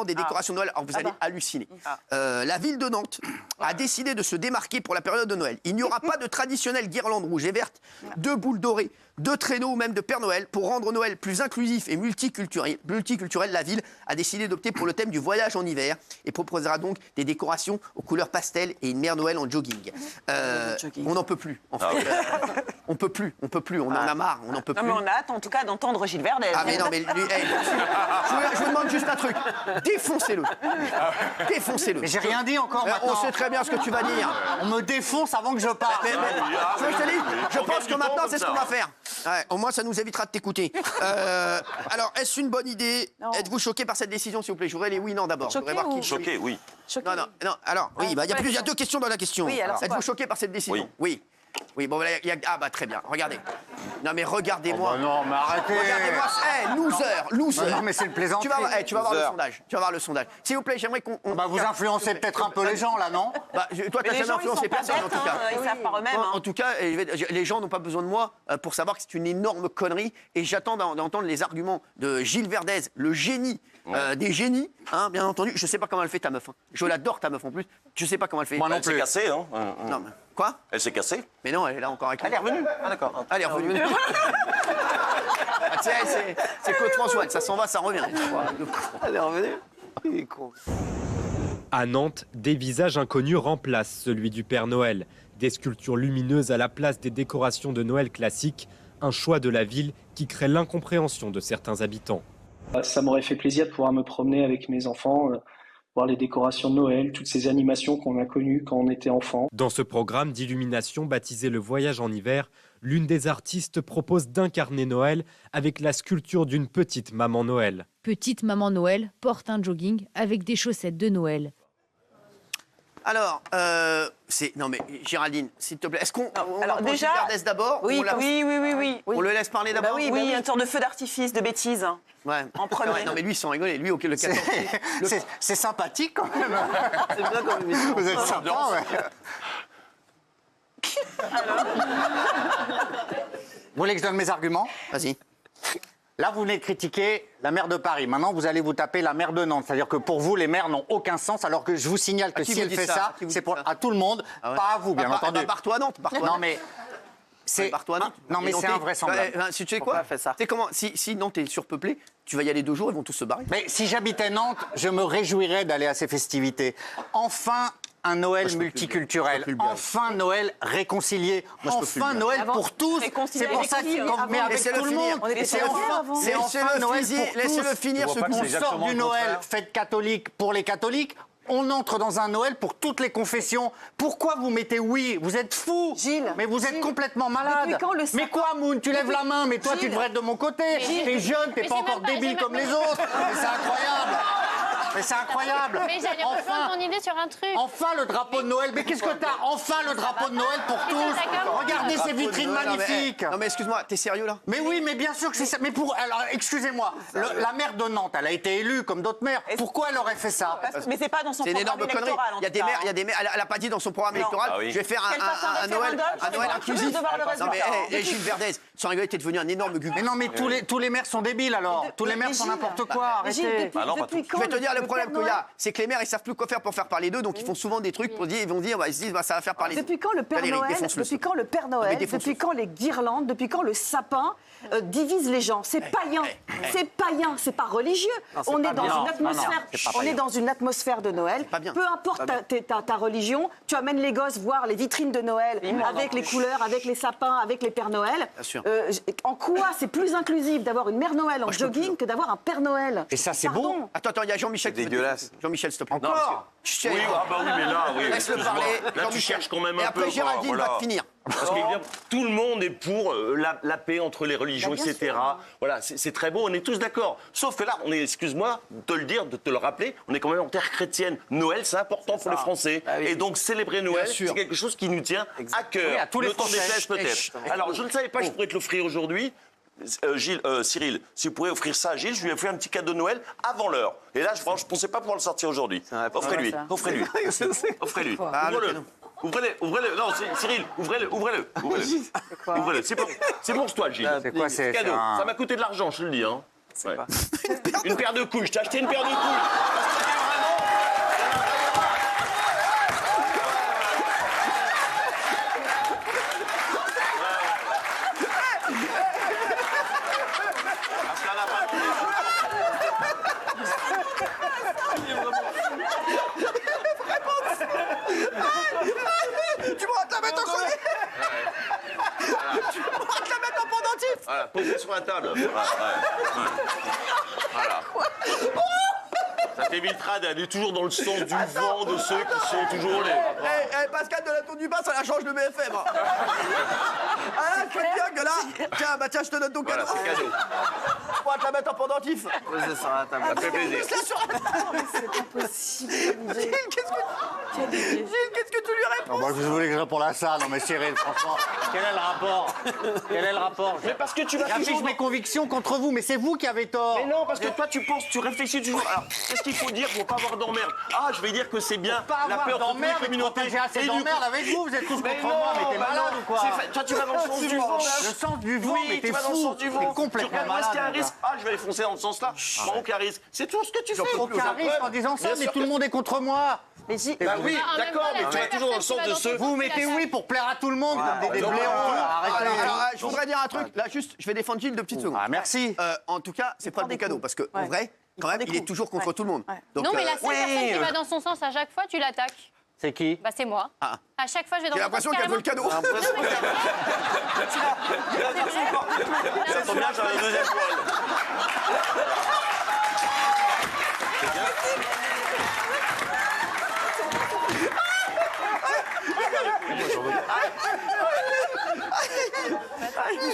des décorations de Noël. Alors vous allez halluciner. La ville de Nantes a décidé de se démarquer pour la période de Noël. Il n'y aura pas de traditionnelle guirlande rouge et verte, de boules dorées, de traîneaux ou même de Père Noël. Pour rendre Noël plus inclusif et multiculturel, la ville a décidé d'opter pour le thème du voyage en hiver et proposera donc des décorations aux couleurs pastel et une mère Noël en jogging. On n'en peut plus, en fait. On peut plus, on en a marre, on n'en peut plus. Non, mais on a hâte en tout cas d'entendre Gilles Verdez. Ah mais non, mais lui, je vous demande juste un truc. Défoncez-le. Défoncez-le. Mais j'ai rien dit encore maintenant. On sait très bien ce que tu vas dire. On me défonce avant que je parte. Tu veux que je te dise ? Je pense que maintenant, c'est ce qu'on va faire. Ouais, au moins, ça nous évitera de t'écouter. Alors, est-ce une bonne idée ? Êtes-vous choqué par cette décision, s'il vous plaît ? Je voudrais les oui, non d'abord. Choqué, oui. Non. Alors, oui, il y a deux questions dans la question. Oui, alors, êtes-vous choqué par cette décision ? Oui. Oui, bon, ah bah très bien, regardez. Non mais regardez-moi. Oh bah non, mais arrêtez. Regardez-moi, loser. Non, mais c'est le plaisanterie. Tu vas voir le sondage. Tu vas voir le sondage. S'il vous plaît, j'aimerais qu'on... Bah vous influencez peut-être un peu les gens là, non ? Toi, t'as jamais influencé personne en tout cas. Ils savent par eux-mêmes. En tout cas, les gens n'ont pas besoin de moi pour savoir que c'est une énorme connerie. Et j'attends d'entendre les arguments de Gilles Verdez, le génie des génies, hein, bien entendu. Je sais pas comment elle fait ta meuf. Je l'adore ta meuf en plus. Je sais pas comment elle fait. Moi non Elle s'est plus. cassée, hein. Non, mais quoi ? Elle s'est cassée. Mais non, elle est là encore avec lui. Elle est revenue. Ah d'accord. Elle est revenue. C'est Claude François, ça s'en va, ça revient. Elle est revenue. Il est con. À Nantes, des visages inconnus remplacent celui du Père Noël. Des sculptures lumineuses à la place des décorations de Noël classiques. Un choix de la ville qui crée l'incompréhension de certains habitants. Ça m'aurait fait plaisir de pouvoir me promener avec mes enfants, voir les décorations de Noël, toutes ces animations qu'on a connues quand on était enfant. Dans ce programme d'illumination baptisé Le Voyage en hiver, l'une des artistes propose d'incarner Noël avec la sculpture d'une petite maman Noël. Petite maman Noël porte un jogging avec des chaussettes de Noël. Alors, non mais Géraldine, s'il te plaît, est-ce qu'on alors entend déjà, Gilles Verdez d'abord oui, ou on le laisse parler d'abord? Oui, une sorte de feu d'artifice, de bêtises. Ouais. En premier. Non mais lui, sans rigoler, lui, le 14. C'est sympathique quand même. C'est bien comme émission. Vous êtes sympa, ouais. Vous voulez que je donne mes arguments ? Vas-y. Là, vous venez de critiquer la maire de Paris. Maintenant, vous allez vous taper la maire de Nantes. C'est-à-dire que pour vous, les maires n'ont aucun sens, alors que je vous signale que si elle fait ça, c'est pour à tout le monde, pas à vous, bien entendu. Barre-toi à Nantes. Non, mais... Non, mais c'est invraisemblable. Tu sais quoi ? Tu sais comment ? Si Nantes est surpeuplée, tu vas y aller 2 jours, ils vont tous se barrer. Mais si j'habitais Nantes, je me réjouirais d'aller à ces festivités. Enfin un Noël multiculturel, enfin Noël réconcilié, enfin Noël pour tous. C'est pour ça qu'on met avec tout le monde. C'est enfin Noël pour tous. Laissez-le finir ce coup. On sort du Noël fête catholique pour les catholiques. On entre dans un Noël pour toutes les confessions. Pourquoi vous mettez oui ? Vous êtes fou. Gilles, mais vous êtes complètement malade. Mais quoi, Moon ? Tu lèves la main, mais toi, tu devrais être de mon côté. T'es jeune, t'es pas encore débile comme les autres. Mais c'est incroyable. Mais c'est incroyable. Mais j'allais rejoindre ton idée sur un truc. Enfin le drapeau de Noël. Mais qu'est-ce que t'as ? Enfin le drapeau de Noël pour tous. Regardez ces vitrines magnifiques. Non mais excuse-moi, t'es sérieux là ? Mais oui, mais bien sûr que c'est ça. Mais alors, excusez-moi, la maire de Nantes, elle a été élue comme d'autres maires. Pourquoi elle aurait fait ça ? Mais c'est pas dans son C'est une programme énorme connerie. électoral. Il y a des maires, elle a pas dit dans son programme électoral, je vais faire un Noël inclusif. Non mais Gilles Verdez, sans rigoler, t'es devenu un énorme gugu. Mais non, mais tous les maires sont débiles alors. Tous les maires sont n'importe quoi. Arrêtez. Je vais te dire le problème qu'il y a, c'est que les maires ils savent plus quoi faire pour faire parler d'eux, donc ils font souvent des trucs pour dire, ils vont dire, ils se disent, ça va faire parler. Depuis quand le Père Noël, depuis quand les guirlandes, depuis quand le sapin divise les gens ? C'est païen, c'est pas religieux. On est dans une atmosphère de Noël. Peu importe ta religion, tu amènes les gosses voir les vitrines de Noël avec les couleurs, avec les sapins, avec les Pères Noël. En quoi c'est plus inclusif d'avoir une Mère Noël en jogging que d'avoir un Père Noël ? Et ça c'est beau. Attends, il y a Jean-Michel. Dégueulasse. Jean-Michel, s'il te plaît. Encore ? Oui, mais là, oui. Laisse-le parler. Là, tu cherches quand même un peu. Et après, Géraldine va te finir. Parce que tout le monde est pour la paix entre les religions, etc. Voilà, c'est très beau, on est tous d'accord. Sauf que là, on est, excuse-moi de te le dire, de te le rappeler, on est quand même en terre chrétienne. Noël, c'est important pour les Français. Et donc, célébrer Noël, c'est quelque chose qui nous tient à cœur. Oui, à tous les Français. Déplaise peut-être. Alors, je ne savais pas que je pourrais te l'offrir aujourd'hui. Cyril, si vous pouvez offrir ça à Gilles, je lui ai fait un petit cadeau de Noël avant l'heure. Et là, je ne pensais pas pouvoir le sortir aujourd'hui. Offrez-lui. Offrez-lui. Ouvrez-le. Non, Cyril, ouvrez-le. C'est pour toi, Gilles. C'est quoi, c'est cadeau. un... Ça m'a coûté de l'argent, je te le dis. Hein. Ouais. Une paire de couilles, je t'ai acheté une paire de couilles. Tu pourras te la mettre en collier. Tu pourras te la mettre en pendentif. Voilà, posez sur la table. Voilà. Ça t'évitera d'aller toujours dans le sens du vent de ceux qui sont toujours les... Pascal de la Tour du Bas, ça la change de BFM. Ah là, je peux te dire que là... Tiens, je te donne ton cadeau. Voilà, c'est cadeau. Tu pourras te la mettre en pendentif. Posez sur la table. Ça fait plaisir. Juste là sur la table. C'est pas possible. Gilles, qu'est-ce que tu lui réponds? Moi, je voulais que je réponde à ça. Non, mais Cyril, franchement, quel est le rapport? Quel est le rapport? Mais parce que tu vas J'affiche toujours... mes convictions contre vous, mais c'est vous qui avez tort. Mais non, parce que toi, tu penses, tu réfléchis toujours. Alors, qu'est-ce qu'il faut dire pour pas avoir d'emmerde? Ah, je vais dire que c'est bien. Pas la avoir paix entre toutes les d'emmerde, communautés. j'ai assez Et du d'emmerde coup- avec vous, vous êtes tous Mais contre non, moi, mais t'es bah malade non, ou quoi? Toi, tu vas dans le sens du vent. Le sens du vent, mais Oui, t'es tu vas dans le fou. sens du T'es vent. Tu complètement regardes où est-ce qu'il y a un malade. risque. Ah, je vais aller foncer dans ce sens-là. Bon, aucun risque. C'est tout ce que tu fais. Aucun risque en disant ça, Bien mais sûr tout le que- monde est contre moi. Mais Gilles, Bah oui, en même d'accord, temps, mais la tu vas seule toujours dans le personne sens qui de va ceux... dans Vous mettez oui pour plaire à tout le monde, comme des non, bléons. Arrêtez. Alors, je voudrais dire un truc. Là, juste, je vais défendre Gilles 2 petites secondes. Ah, merci. En tout cas, c'est pas le bon des cadeau. coups. Parce qu'en Ouais. vrai, quand même, des il est coups. toujours contre Ouais. tout le monde. Ouais. Donc, Non, mais la seule oui, personne qui va dans son sens à chaque fois, tu l'attaques. C'est qui? Bah, c'est moi. Ah. À chaque fois, je vais dans j'ai son l'impression sens. qu'elle veut le cadeau. Ça tombe bien, j'en ai un deuxième poil.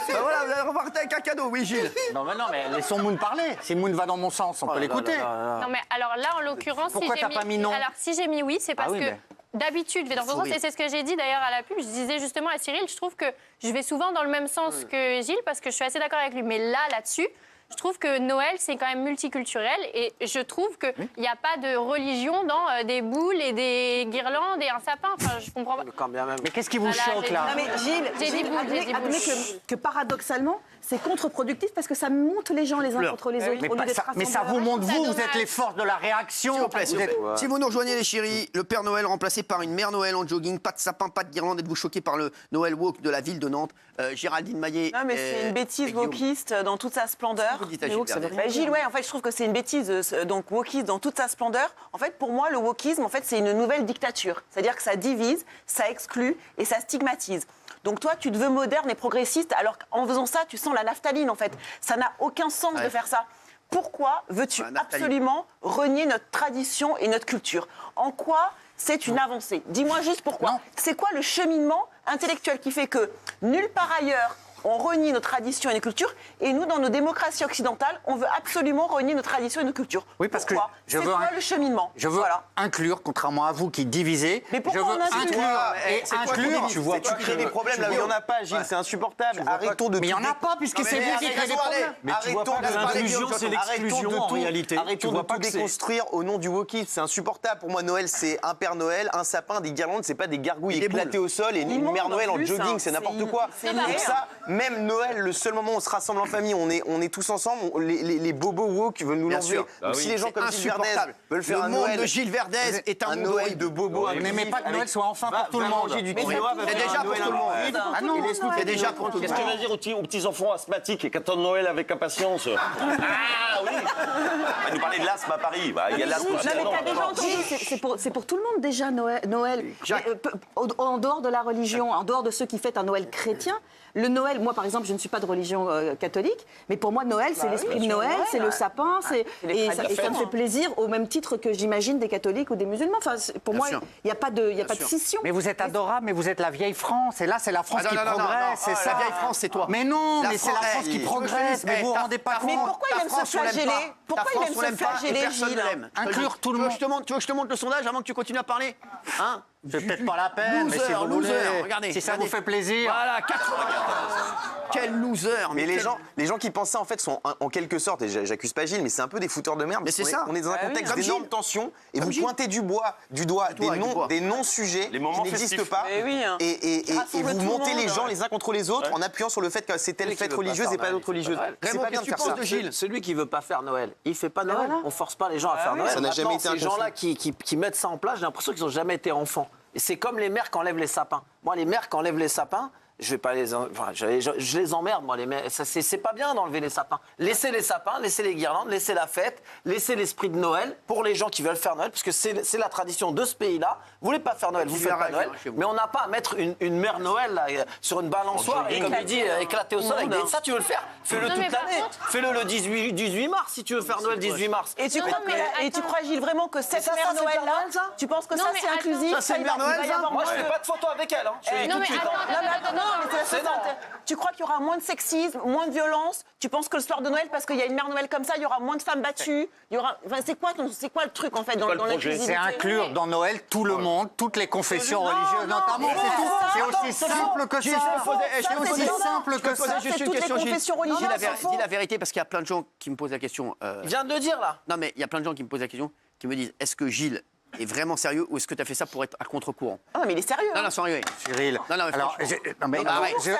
Bah voilà, vous allez repartir avec un cadeau, oui, Gilles. Non, mais laissons Moon parler. Si Moon va dans mon sens, on peut l'écouter. Non, mais alors là, en l'occurrence, Pourquoi t'as pas mis non? Alors, si j'ai mis oui, c'est parce oui, que mais- d'habitude, je vais dans ton sens. Sourire. Et c'est ce que j'ai dit d'ailleurs à la pub. Je disais justement à Cyril, je trouve que je vais souvent dans le même sens que Gilles parce que je suis assez d'accord avec lui. Mais là-dessus, je trouve que Noël, c'est quand même multiculturel et je trouve qu'il n'y a pas de religion dans des boules et des guirlandes et un sapin. Enfin, je comprends pas. Quand bien même. Mais qu'est-ce qui vous Voilà, choque j'ai- là? Non mais Gilles, J'ai dit Gilles, boule, admets, j'ai dit boule. admets que paradoxalement, c'est contre-productif parce que ça monte les gens les uns contre les autres Mais, au lieu pas- d'être ça, mais ça vous rassembleurs. montre, Ça vous dommage. êtes les forces de la réaction. S'il vous plaît, s'il Vous vous êtes- plaît. Si vous nous rejoignez les chéris, le Père Noël remplacé par une Mère Noël en jogging, pas de sapin, pas de guirlande, êtes-vous choqués par le Noël Walk de la ville de Nantes? Géraldine Maillet. Non, mais c'est une bêtise wokiste dans toute sa splendeur. Vous dites à Mais Gilles woke, ça veut Vernet. rien Bah, Gilles, ouais, en fait, je trouve que c'est une bêtise, donc wokisme dans toute sa splendeur. En fait, pour moi, le wokisme, en fait, c'est une nouvelle dictature. C'est-à-dire que ça divise, ça exclut et ça stigmatise. Donc toi, tu te veux moderne et progressiste, alors qu'en faisant ça, tu sens la naphtaline, en fait. Ça n'a aucun sens de faire ça. Pourquoi veux-tu La naphtaline. absolument renier notre tradition et notre culture? En quoi c'est une avancée? Dis-moi juste pourquoi. Non. C'est quoi le cheminement intellectuel qui fait que nulle part ailleurs on renie nos traditions et nos cultures, et nous, dans nos démocraties occidentales, on veut absolument renier nos traditions et nos cultures. Oui, parce que Pourquoi? je C'est veux quoi un- le cheminement? Je veux Voilà. inclure, contrairement à vous qui divisez. Mais pourquoi je veux on inclut? inclure et C'est quoi qu'on inclure. dit? Tu vois, tu crées des problèmes là où il n'y en a pas, Gilles, c'est insupportable. Arrêtons de. Mais il n'y en a pas, puisque c'est vous qui créez des problèmes. Mais tu vois pas que l'inclusion, c'est l'exclusion en réalité. Arrêtons de tout déconstruire au nom du wokisme. C'est insupportable. Pour moi, Noël, c'est un Père Noël, un sapin, des guirlandes. C'est pas des gargouilles Et des éclatées au sol et une Immonde, Mère Noël en en plus, jogging. hein. C'est n'importe C'est- quoi. c'est Donc vrai. ça, même Noël, le seul moment où on se rassemble en famille, on est tous ensemble. Les bobos woke veulent nous Bien l'enlever. sûr. Donc si les gens comme Gilles Verdez Insupportable. veulent faire Le un monde Noël, de Gilles Verdez est un un monde Noël horrible. de bobos. Vous n'aimez pas que Noël soit enfin pour tout le monde. manger du Mais quinoa, c'est va faire déjà un pour Noël tout le monde. en Noël. Ah non, C'est déjà pour tout le Qu'est-ce que tu monde. vas dire aux petits-enfants asthmatiques qui attendent Noël avec impatience? Ah oui. On va nous parler de l'asthme à Paris. Bah, il y a de l'asthme Non, aussi. mais Non, t'as déjà non. entendu, c'est pour tout le monde déjà Noël. Jacques. En dehors de la religion, en dehors de ceux qui fêtent un Noël chrétien, le Noël, moi par exemple, je ne suis pas de religion catholique, mais pour moi Noël, c'est l'esprit de Noël, c'est le sapin, et ça me fait plaisir au même titre que j'imagine des catholiques ou des musulmans. Enfin, pour Bien moi, sûr. il n'y a pas de sûr. scission. Mais vous êtes adorable, mais vous êtes la vieille France. Et là, c'est la France Ah, qui non, non, non, progresse. non, non. C'est La ça. vieille France, c'est toi. Mais non, La mais c'est la France qui France, progresse. Mais vous vous rendez pas Mais compte. pourquoi il aime se flageller? Pourquoi il aime se flageller, Gilles? Inclure tout le monde. Tu veux que je te montre le sondage avant que tu continues à parler? Hein? C'est peut-être pas la peine, mais si vous voulez, regardez, si ça vous fait plaisir. Voilà, 94. Quel loser. Mais les gens qui pensent ça, en fait, sont en quelque sorte, et j'accuse pas Gilles, mais c'est un peu des fouteurs de merde. Mais c'est ça. On est dans un contexte d'énorme tension, et vous pointez du doigt des non-sujets qui n'existent pas, et vous montez les gens les uns contre les autres en appuyant sur le fait que c'est telle fête religieuse et pas d'autre religieuse. C'est pas bien de faire ça. Celui qui veut pas faire Noël, il fait pas Noël. On force pas les gens à faire Noël. Ça n'a jamais été un Ces gens-là qui mettent ça en place, j'ai l'impression qu'ils n'ont jamais été enfants. Et c'est comme les mères qui enlèvent les sapins. Moi, les mères qui enlèvent les sapins, je vais pas les, enfin, je les emmerde, moi, les mères. C'est pas bien d'enlever les sapins. Laissez les sapins, laissez les guirlandes, laissez la fête, laissez l'esprit de Noël pour les gens qui veulent faire Noël, parce que c'est la tradition de ce pays-là. Vous voulez pas faire Noël, vous faites pas Noël, mais on n'a pas à mettre une mère Noël là, sur une balançoire et comme il dit éclater au sol. Ça, tu veux le faire, fais-le toute l'année. Fais-le le 18 mars si tu veux faire Noël 18 mars. Et tu crois, Gilles, vraiment que cette mère Noël là, tu penses que ça c'est inclusif? Ça c'est une mère Noël, ça? Moi, je fais pas de photo avec elle. Je le dis tout de suite. Tu crois qu'il y aura moins de sexisme, moins de violence? Tu penses que le soir de Noël, parce qu'il y a une mère Noël comme ça, il y aura moins de femmes battues? Il y aura... Enfin, c'est quoi le truc en fait dans l'inclusivité? C'est inclure dans Noël tout le monde, toutes les confessions religieuses notamment. C'est aussi simple que ça. C'est aussi simple que ça. Juste une question, Gilles. Dis la vérité parce qu'il y a plein de gens qui me posent la question. Il vient de le dire là. Non mais il y a plein de gens qui me posent la question, qui me disent est-ce que Gilles est vraiment sérieux ou est-ce que tu as fait ça pour être à contre-courant? Ah non mais il est sérieux. Non, sérieux. Cyril, alors,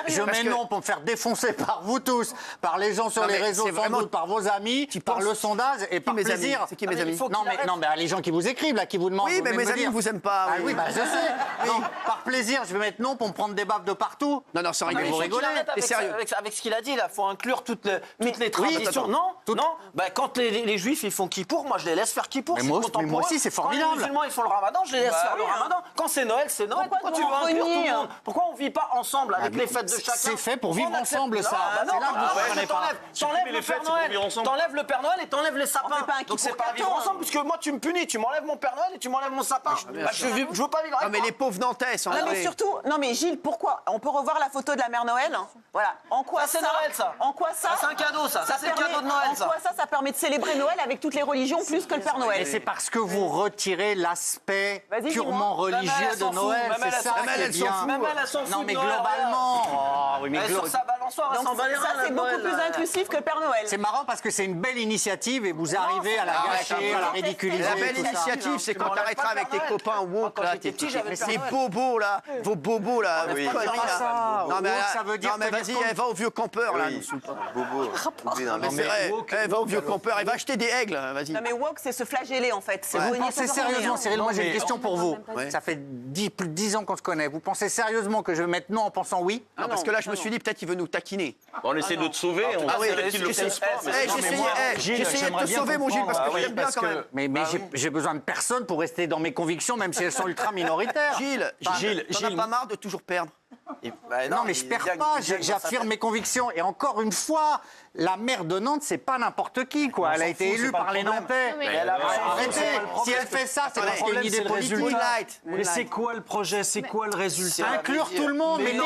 je mets non pour me faire défoncer par vous tous, par les gens sur les réseaux, sans doute, par vos amis, par le sondage et par plaisir. C'est qui mes amis? Non mais les gens qui vous écrivent, là, qui vous demandent. Oui, mais mes amis ne vous aiment pas. Ah oui, bah je sais. Non, par plaisir, je vais mettre non pour me prendre des baffes de partout. Non, sans rigoler. Vous rigolez. T'es sérieux? Avec ce qu'il a dit, là, faut inclure toutes les traditions. Non. Bah quand les juifs ils font kippour, moi je les laisse faire kippour. Mais moi aussi, c'est formidable. Quand les musulmans ils font le ramadan, je les laisse faire le ramadan. Quand c'est Noël, c'est Noël. Pourquoi tu veux inclure tout le monde? Pourquoi on vit pas ensemble avec les fêtes de chacun? C'est fait pour vivre ensemble, ça. C'est là que vous comprenez pas. T'enlèves le Père Noël, t'enlèves le Père Noël et t'enlèves les sapins. Donc c'est pas vivre ensemble, puisque moi tu me punis, tu m'enlèves mon Père Noël et tu m'enlèves mon sapin. Je veux pas vivre avec toi. Non mais les pauvres Nantais sont. Non mais surtout, non mais Gilles, pourquoi? On peut revoir la photo de la mère Noël. Voilà. En quoi ça? C'est Noël ça. En quoi ça? C'est un cadeau ça. Ça c'est le cadeau de Noël ça. En quoi ça permet de célébrer Noël avec toutes les religions plus que le Père Noël? Et c'est parce que vous retirez l'aspect purement religieux de Noël, c'est ça qui est bien. Même elle s'en fout. Non mais globalement, elle sur sa balançoire, elle s'en bat les reins. Ça c'est beaucoup plus inclusif que le Père Noël. C'est marrant parce que c'est une belle initiative et vous arrivez à la gâcher, à la ridiculiser. La belle initiative, c'est quand t'arrêteras avec tes copains woke là, ces bobos là, vos bobos là, vos conneries là. Non mais ça veut dire. Non mais vas-y, va au vieux campeur là. Bobo. Non mais c'est vrai. Va au vieux campeur, il va acheter des aigles, vas-y. Non mais woke c'est se flageller en fait. Vous pensez sérieusement, Cyril, moi j'ai une question pour vous. Ça fait plus de 10 ans qu'on se connaît. Vous pensez sérieusement que je vais mettre non en pensant oui? Non, parce que là, je me suis dit, peut-être qu'il veut nous taquiner. On essaie de te sauver, on va essayer qu'il le pense pas. J'ai essayé de te sauver, mon Gilles, parce que j'aime bien quand même. Mais j'ai besoin de personne pour rester dans mes convictions, même si elles sont ultra minoritaires. Gilles, t'en as pas marre de toujours perdre? Non, mais je perds pas, j'affirme mes convictions. Et encore une fois, la maire de Nantes, c'est pas n'importe qui, quoi. Elle a été élue par les Nantais. Arrêtez, si elle fait ça, c'est parce qu'il y a une idée politique. Mais c'est quoi le projet? C'est quoi le résultat? Inclure tout le monde. Mais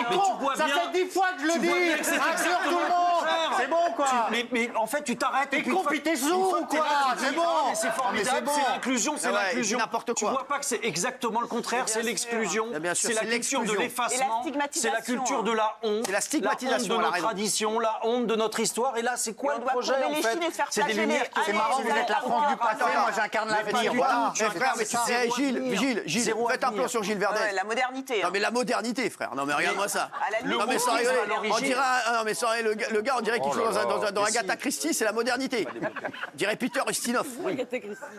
ça fait 10 fois que je le dis. Inclure tout le monde. C'est bon, quoi. Mais en fait, tu t'arrêtes. T'es sourd ou quoi? C'est bon. C'est formidable, c'est l'inclusion, c'est l'inclusion. N'importe quoi. Tu vois pas que c'est exactement le contraire, c'est l'exclusion. C'est la culture de l'effacement. C'est la culture de la honte. C'est la stigmatisation. La honte de notre tradition, la honte de notre histoire. Et là, c'est quoi le projet en fait? C'est des lumières. C'est marrant, vous êtes la France du passé, moi j'incarne l'avenir. Voilà. Frère, mais tu sais, Gilles, faites un plan sur Gilles Verdet. La modernité. Non mais la modernité, frère. Non mais regarde-moi ça. Non mais sans rigoler. On dirait, non mais sans le gars, on dirait qu'il joue dans Agatha Christie, c'est la modernité. On dirait Peter Ustinov.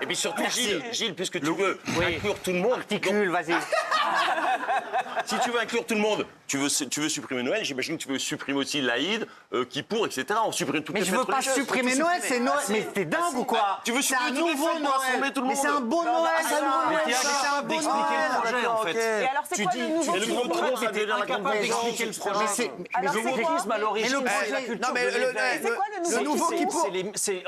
Et puis surtout, Gilles, puisque tu veux inclure tout le monde. Articule, vas-y. Si tu veux inclure tout le monde, tu veux supprimer Noël, j'imagine que tu veux supprimer aussi l'Aïd, Kippour, etc. On supprime toutes les fêtes religieuses. Mais je veux pas supprimer Noël, c'est Noël. Mais t'es dingue ou quoi? Tu veux supprimer un nouveau Noël? Mais c'est un beau Noël, ça. Mais t'es incapable d'expliquer le projet, en fait. Et alors, c'est quoi le nouveau? Tu dis t'es incapable d'expliquer le projet. Mais le wokisme à l'origine, c'est la culture de l'éveil. C'est quoi le nouveau Kippour? C'est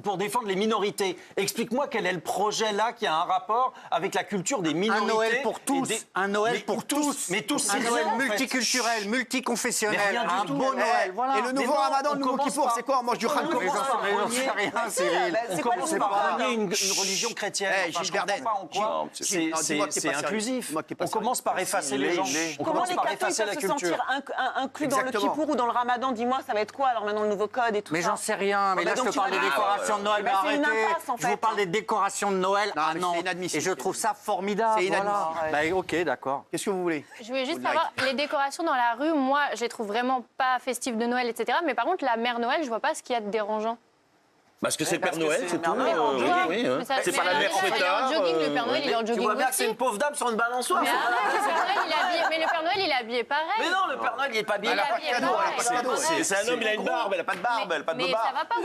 pour défendre les minorités. Explique-moi quel est le projet là qui a un rapport avec la culture des minorités. Un Noël pour tous. Un Noël pour tous. Mais tous, un Noël multiculturel, multiconfessionnel, un beau Noël. Et le nouveau Ramadan, le nouveau Kippour, c'est quoi? On mange du khankour. J'en sais rien, Cyril. On commence par renier une religion chrétienne. Gilles Verdez. C'est inclusif. On commence par effacer les gens. On Comment commence les par cathos effacer la peuvent se culture. sentir inclus dans le Kippour ou dans le Ramadan? Dis-moi, ça va être quoi alors maintenant le nouveau code et tout ça? Mais j'en sais rien. Mais là, je te parle des décorations de Noël. Mais arrêtez. Je vous parle des décorations de Noël à Nantes. Et je trouve ça formidable. C'est inadmissible. Ok, d'accord. Qu'est-ce que vous voulez? Je voulais juste savoir, les décorations dans la rue, moi, je les trouve vraiment pas festives de Noël, etc. Mais par contre, la mère Noël, je vois pas ce qu'il y a de dérangeant. Parce que c'est le Père Noël, c'est tout. C'est pas la mère fêtard. Le Père Noël, il est en jogging. Tu vois bien que c'est une pauvre dame sur une balançoire. Mais le Père Noël, il est habillé pareil. Mais non, le Père Noël, il est pas habillé. C'est un homme, il a une barbe, elle a pas de barbe, elle a pas de Mais ça va pas,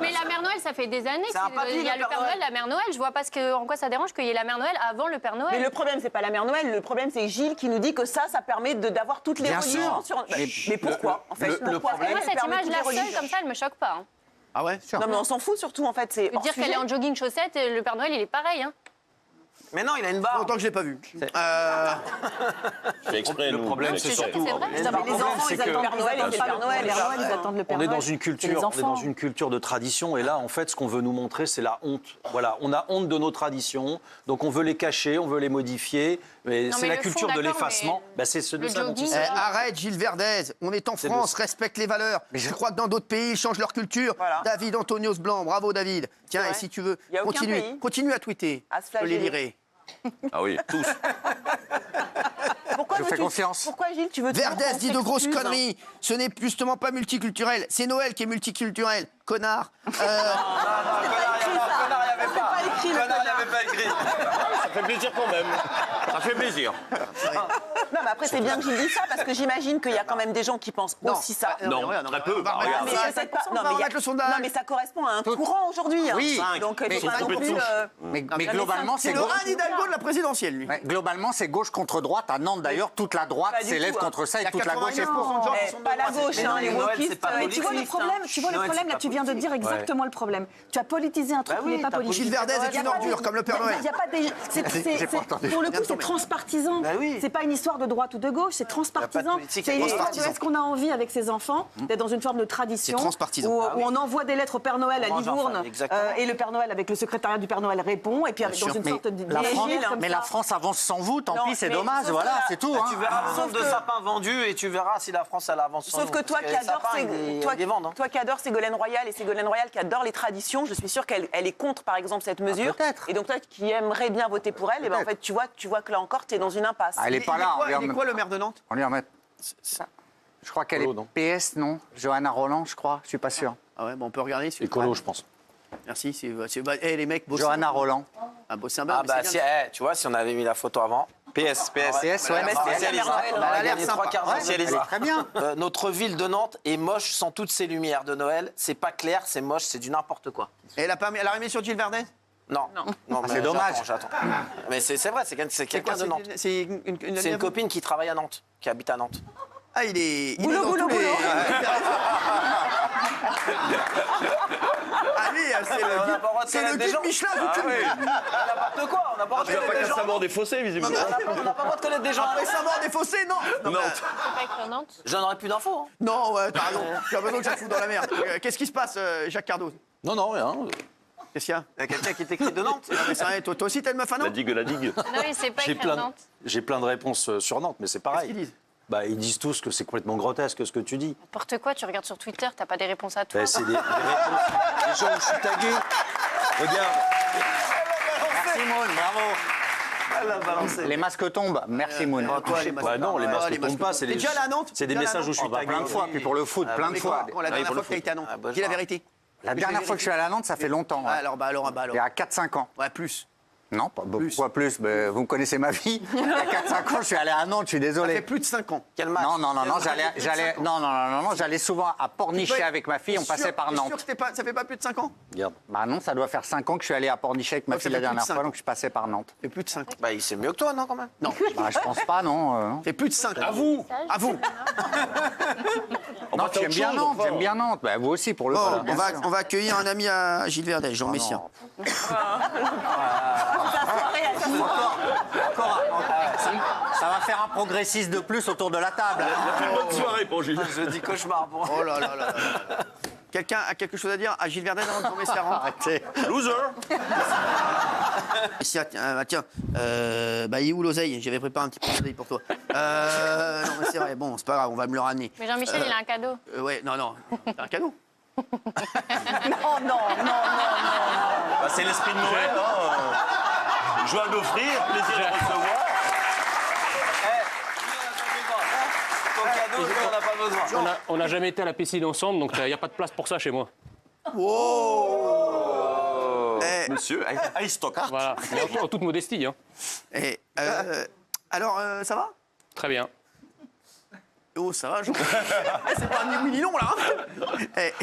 mais la Mère Noël, ça fait des années qu'il y a le Père Noël, la Mère Noël. Je vois pas en quoi ça dérange qu'il y ait la Mère Noël avant le Père Noël. Mais le problème, c'est pas la Mère Noël. Le problème, c'est Gilles qui nous dit que ça permet d'avoir toutes les religions. Mais pourquoi, en fait? Moi, cette image-là seule, comme ça, elle me choque pas. Ah ouais? Non, mais on s'en fout surtout, en fait. C'est dire qu'elle est en jogging chaussettes, le Père Noël, il est pareil. Hein. Mais non, il a une barbe. Autant que je l'ai pas vu. Je fais exprès, le problème, c'est surtout. Les enfants, ils attendent le Père Noël, ils attendent le Père On Noël. est dans une culture de tradition, et là, en fait, ce qu'on veut nous montrer, c'est la honte. Voilà, on a honte de nos traditions, donc on veut les cacher, on veut les modifier. Mais c'est la culture de l'effacement. C'est ce de ça dont il s'agit. Arrête, Gilles Verdez. On est en France, respecte les valeurs. Je crois que dans d'autres pays, ils changent leur culture. David Antonios Blanc, bravo David. Tiens, et si tu veux, continue à tweeter. Je les lirai. Ah oui, tous. Pourquoi je fais confiance. Pourquoi Gilles, tu veux Verdez dit de grosses conneries. Ce n'est justement pas multiculturel. C'est Noël qui est multiculturel. Connard. Connard, il avait pas écrit. Ça fait plaisir quand même. Ça fait plaisir. Non, mais après, c'est bien que Gilles dise ça, parce que j'imagine qu'il y a quand même des gens qui pensent aussi ça. Non, très peu. Non, mais ça correspond à un courant aujourd'hui. Oui, donc mais globalement, c'est le Anne Hidalgo de la présidentielle, lui. Globalement, c'est gauche contre droite. À Nantes, d'ailleurs, toute la droite s'élève contre ça et toute la gauche est pour. Pas la gauche, les wokistes. Tu vois le problème, là, tu viens de dire exactement le problème. Tu as politisé un truc qui n'est pas politique. Gilles Verdez est une ordure, comme le Père Noël. Il y a pas pour le coup, c'est transpartisan. C'est pas une histoire de droite ou de gauche, c'est transpartisan. C'est une histoire de est-ce qu'on a envie avec ses enfants d'être dans une forme de tradition où on envoie des lettres au Père Noël à Livourne et le Père Noël avec le secrétariat du Père Noël répond et puis dans une sorte de mais la France avance sans vous, tant pis, c'est dommage, voilà, c'est tout. Tu verras le nombre de sapins vendus et tu verras si la France elle avance sans nous. Sauf que toi qui adores Ségolène Royal et Ségolène Royal qui adore les traditions, je suis sûre qu'elle est contre par exemple cette mesure. Et donc toi qui aimerais bien voter pour elle, et ben en fait tu vois que là encore tu es dans une impasse. Elle est pas là. Il est quoi le maire de Nantes? On lui remet. Je crois qu'elle est PS, non? Johanna Roland, je crois. Je suis pas sûr. Ah ouais, bon, on peut regarder. Écolo, je pense. Merci. Les mecs, bossent. Johanna Roland. Tu vois, si on avait mis la photo avant. PS, ouais. Elle a l'air sympa. Très bien. Notre ville de Nantes est moche sans toutes ces lumières de Noël. C'est pas clair, c'est moche, c'est du n'importe quoi. Et elle a remis sur Gilles Verdez? Non. C'est dommage. J'attends. Mais c'est vrai, c'est quelqu'un de Nantes. C'est une copine qui travaille à Nantes, qui habite à Nantes. Ah, il est dans boulot. C'est le guide Michelin du cul. N'importe quoi, on n'a pas Tu vas pas qu'à savoir des fossés, visiblement. On n'a pas le droit de connaître des gens. Après savoir des fossés, non. Nantes. J'en aurais plus d'infos. Non, ouais, t'as raison. Tu as besoin que je te fous dans la merde. Qu'est-ce qui se passe, Jacques Cardoz? Non, rien. Qu'est-ce qu'il y a? Il y a quelqu'un qui t'écrit de Nantes. Toi aussi, t'as une meuf à Nantes? La digue. Non, mais c'est pas écrit Nantes. J'ai plein de réponses sur Nantes, mais c'est pareil. Qu'est-ce qu'ils disent? Ils disent tous que c'est complètement grotesque ce que tu dis. N'importe quoi, tu regardes sur Twitter, t'as pas des réponses à toi. C'est des réponses. Les gens où je suis tagué. Regarde. Merci Moon, bravo. Les masques tombent, merci Moon. Non, les masques ne tombent pas. T'es déjà allé à Nantes? C'est des messages où je suis tagué. Plein de fois, puis pour le foot, plein de fois. La dernière fois que t'as été à Nantes, dis la vérité. La dernière fois que je suis allé à Nantes, ça fait longtemps. Alors. Il y a 4-5 ans. Ouais, plus. Non, pourquoi plus? Vous me connaissez ma vie. Il y a 4-5 ans, je suis allé à Nantes, je suis désolé. Ça fait plus de 5 ans. Quel match? J'allais souvent à Pornichet avec ma fille, on passait par Nantes. T'es sûr que ça fait pas plus de 5 ans? Regarde. Bah non, ça doit faire 5 ans que je suis allé à Pornichet avec ma fille la dernière fois, donc je passais par Nantes. Ça fait plus de 5 ans. Il sait mieux que toi, non, quand même? Non. Je pense pas, non. Ça fait plus de 5 ans. À vous. Non, tu aimes bien Nantes, vous aussi pour le coup. On va accueillir un ami à Gilles Verdez, Jean Messien. Ça me Ça va faire un progressiste de plus autour de la table. Bonne soirée pour Gilles. Je dis cauchemar. Bon. Oh là là là là là. Quelqu'un a quelque chose à dire à Gilles Verdez avant de tomber sa rente? Arrêtez. Loser. Tiens, il est où l'oseille? J'avais préparé un petit peu d'oseille pour toi. Non, mais c'est vrai, bon, c'est pas grave, on va me le ramener. Mais Jean-Michel, il a un cadeau. Ouais, non, t'as un cadeau? Non. Bah, c'est l'esprit de Noël. Hein. Joie d'offrir, plaisir de recevoir. Ton cadeau, on n'a pas besoin. On n'a jamais été à la piscine ensemble, donc il n'y a pas de place pour ça chez moi. Wow. Monsieur, Aristocat. Voilà, mais en toute modestie. Hein. Alors, ça va? Très bien. Oh, ça va, Jean. C'est pas un ni long, là.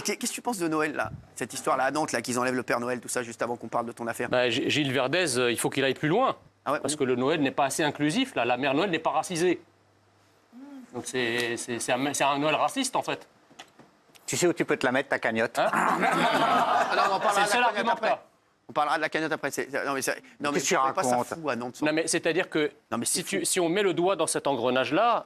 Qu'est-ce que tu penses de Noël, là? Cette histoire-là à Nantes, là, qu'ils enlèvent le Père Noël, tout ça, juste avant qu'on parle de ton affaire. Gilles Verdez, il faut qu'il aille plus loin. Ah ouais, parce que le Noël n'est pas assez inclusif. Là. La mère Noël n'est pas racisée. Donc c'est un Noël raciste, en fait. Tu sais où tu peux te la mettre, ta cagnotte? Alors, on parlera C'est le seul argument que t'as. On parlera de la cagnotte après. Non, mais Qu'est-ce que tu racontes? pas ça fou à Nantes. Non, mais c'est-à-dire que si on met le doigt dans cet engrenage-là,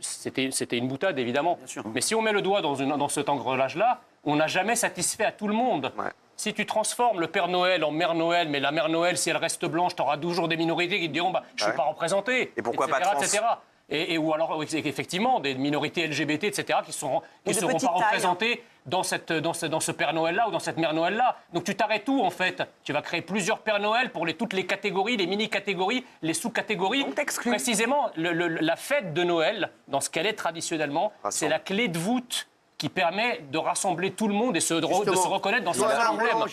c'était une boutade, évidemment. Bien sûr. Mais si on met le doigt dans cet engrenage-là, on n'a jamais satisfait à tout le monde. Ouais. Si tu transformes le Père Noël en Mère Noël, mais la Mère Noël, si elle reste blanche, tu auras toujours des minorités qui te diront je ne suis pas représenté. Et pourquoi etc., pas trans etc. Ou alors, effectivement, des minorités LGBT, etc., qui ne seront pas représentées dans ce Père Noël-là ou dans cette Mère Noël-là. Donc tu t'arrêtes tout, en fait. Tu vas créer plusieurs Pères Noël pour toutes les catégories, les mini-catégories, les sous-catégories. Précisément, la fête de Noël, dans ce qu'elle est traditionnellement, c'est la clé de voûte qui permet de rassembler tout le monde et de se reconnaître dans cet emblème.